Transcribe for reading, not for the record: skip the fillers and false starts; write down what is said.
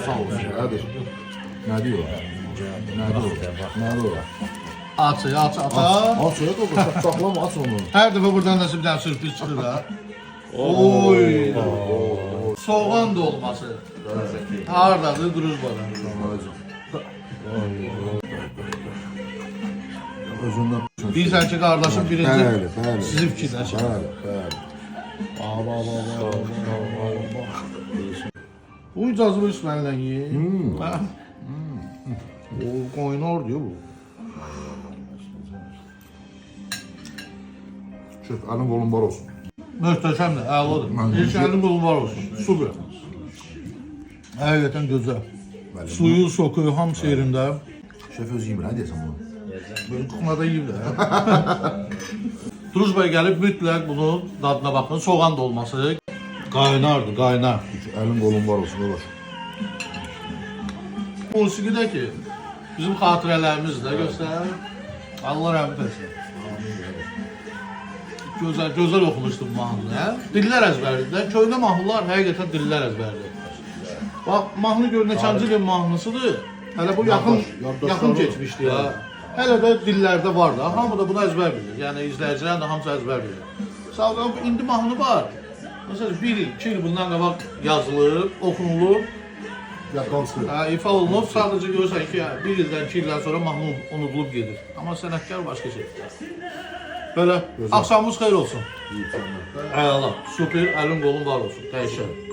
Sağ olsun. Hadi. Ne diyor? Ne diyor? Aç. Aç ya da saklama aç onu. Her dəfə buradan da bir dənə sürpriz çıxır da. Oy. Soğan dolması. Hardadır? Druzbada. Özündən Deyirsən ki, qardaşım birinci bəli. sizi fikirləşir. Bəli. Bu icazı İsmail'lə ye. O qoynar diyor bu. Şef, əlin qolun var olsun. Möhtəşəmdir, əladır. İlk əlin qolun var olsun. Super. Həqiqətən gözəl. Suyu, soku, hamısı yerində. Şef öz yemir, nə deyəsən bunu? Böyle kuklada yiyeyim de. Druzbaya gelip mütləq bunun dadına bakın. Soğan dolması. Qaynardır, qaynar. Əlin qolun var olsun, olur. Musiqidə ki, bizim xatirələrimiz də göstər. Allah rəhmət etsin. Gözəl oxumuşdum mahnını. Dillər əzbəridir. Köhnə mahnılar həqiqətən dillər əzbəridir. Bax, mahnı gör neçənci ilin mahnısıdır. Hələ bu yaxın keçmişdir ya. Hələ də dillərdə var da. Hamı da bunu əzbər bilir. Yəni izləyicilər də hamısı əzbər bilir. Sağlam indi mahnı var. Məsələn 1 il, 2 il bundan qabaq yazılıb, oxunulub, ifa olunub. Sadəcə görürsən ki, 1 ildən 2 ildən sonra mahnı unudulub gedir. Amma sənətkar başqa şeydir. Böyle akşamımız xeyir olsun. Əla, super, əlin qolun var olsun. Dəyişək.